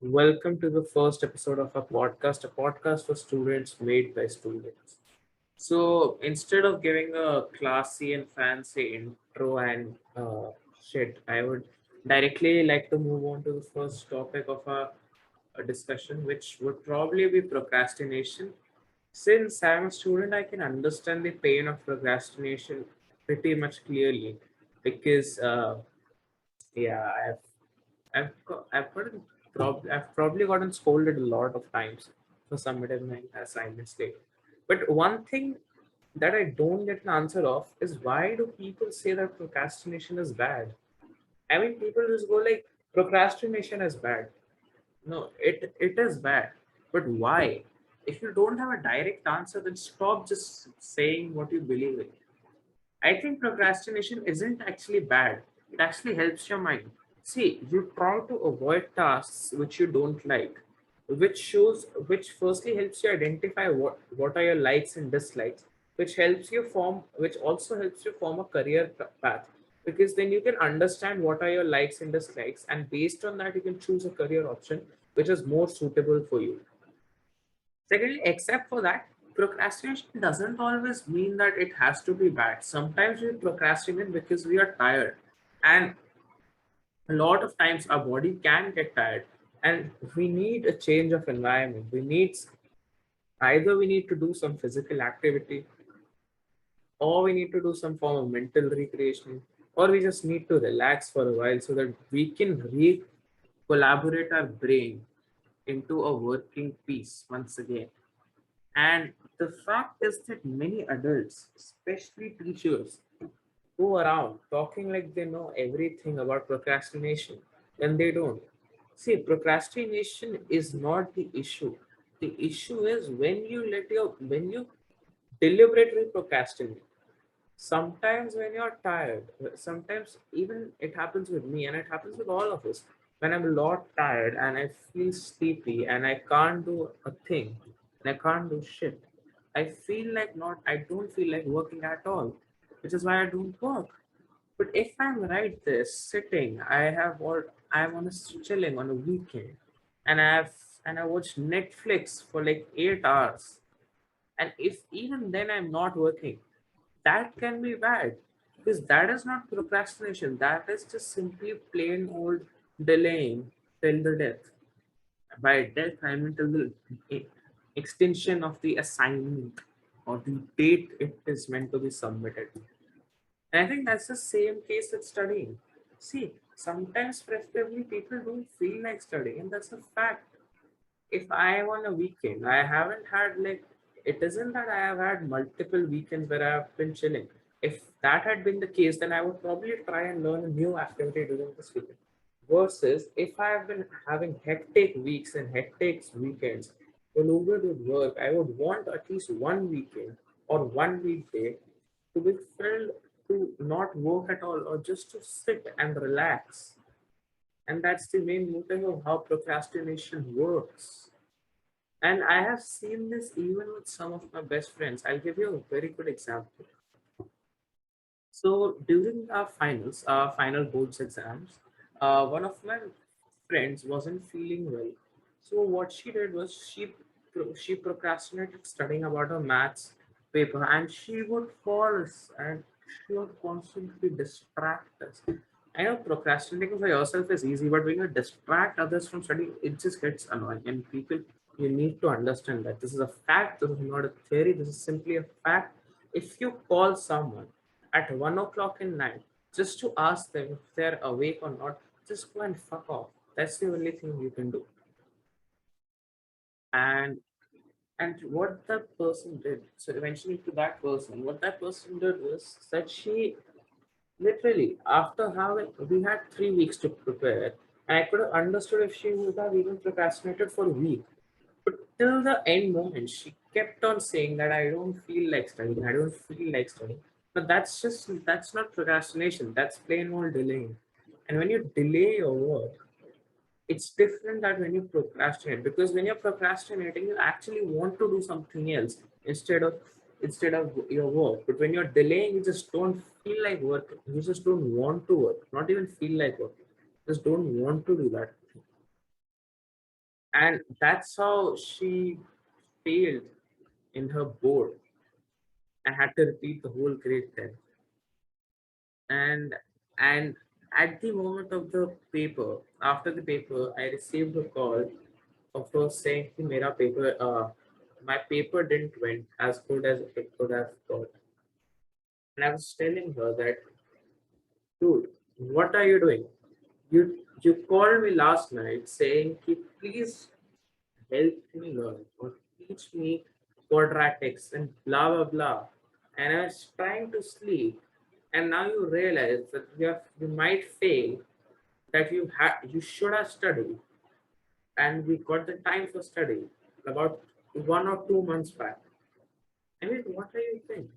Welcome to the first episode of a podcast for students made by students. So instead of giving a classy and fancy intro and shit, I would directly like to move on to the first topic of a discussion, which would probably be procrastination. Since I'm a student, I can understand the pain of procrastination pretty much clearly because, yeah, I've probably gotten scolded a lot of times for submitting my assignments late. But one thing that I don't get an answer of is why do people say that procrastination is bad? I mean, people just go like procrastination is bad. No, it is bad. But why? If you don't have a direct answer, then stop just saying what you believe in. I think procrastination isn't actually bad. It actually helps your mind. See, you try to avoid tasks which you don't like, which firstly helps you identify what are your likes and dislikes, which also helps you form a career path. Because then you can understand what are your likes and dislikes, and based on that, you can choose a career option which is more suitable for you. Secondly, except for that, procrastination doesn't always mean that it has to be bad. Sometimes we procrastinate because we are tired. And a lot of times our body can get tired and we need a change of environment. Either we need to do some physical activity or we need to do some form of mental recreation or we just need to relax for a while so that we can collaborate our brain into a working piece once again. And the fact is that many adults, especially teachers, go around talking like they know everything about procrastination when they don't. See, procrastination is not the issue. The issue is when you deliberately procrastinate. Sometimes when you're tired, sometimes even it happens with me and it happens with all of us. When I'm a lot tired and I feel sleepy and I can't do a thing and I can't do shit, I don't feel like working at all, which is why I don't work. But if I'm right there sitting, I'm on a chilling on a weekend and I watch Netflix for like 8 hours. And if even then I'm not working, that can be bad because that is not procrastination. That is just simply plain old delaying till the death. By death, I mean till the extension of the assignment or the date it is meant to be submitted. And I think that's the same case with studying. See, sometimes preferably people don't feel like studying, and that's a fact. If I am on a weekend, I haven't had like it isn't that I have had multiple weekends where I have been chilling. If that had been the case, then I would probably try and learn a new activity during this weekend. Versus if I have been having hectic weeks and hectic weekends loaded with work, I would want at least one weekend or one weekday to be filled to not work at all or just to sit and relax. And that's the main motive of how procrastination works. And I have seen this even with some of my best friends. I'll give you a very good example. So during our final boards exams, one of my friends wasn't feeling well. So what she did was she procrastinated studying about her maths paper, and she would fall and she would constantly distract us. I know procrastinating for yourself is easy, but when you distract others from studying, it just gets annoying. And people, you need to understand that this is a fact. This is not a theory. This is simply a fact. If you call someone at 1 o'clock in night just to ask them if they're awake or not, just go and fuck off. That's the only thing you can do. And what that person did, so eventually to that person, what that person did was that she literally after having we had 3 weeks to prepare, and I could have understood if she would have even procrastinated for a week. But till the end moment, she kept on saying that I don't feel like studying, I don't feel like studying. But that's not procrastination, that's plain old delaying. And when you delay your work, it's different that when you procrastinate, because when you're procrastinating, you actually want to do something else instead of your work. But when you're delaying, you just don't feel like work. You just don't want to work, not even feel like work. Just don't want to do that. And that's how she failed in her board and had to repeat the whole grade 10. And at the moment of the paper, after the paper, I received a call of her saying कि मेरा paper my paper didn't went as good as it could have got. And I was telling her that, dude, what are you doing? You called me last night saying कि please help me learn or teach me quadratics and blah blah blah. And I was trying to sleep, and now you realize that you might fail, that you should have studied, and we got the time for study about 1 or 2 months back. I mean, what are you thinking?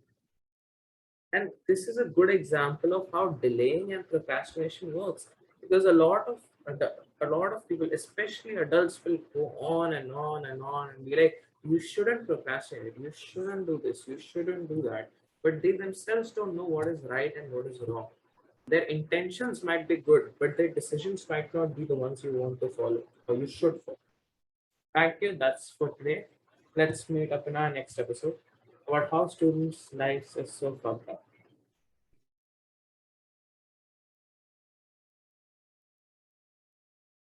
And this is a good example of how delaying and procrastination works, because a lot of people, especially adults, will go on and on and on and be like, "You shouldn't procrastinate. You shouldn't do this. You shouldn't do that." But they themselves don't know what is right and what is wrong. Their intentions might be good, but their decisions might not be the ones you want to follow or you should follow. Thank you. That's for today. Let's meet up in our next episode about how students' lives is so fucked up.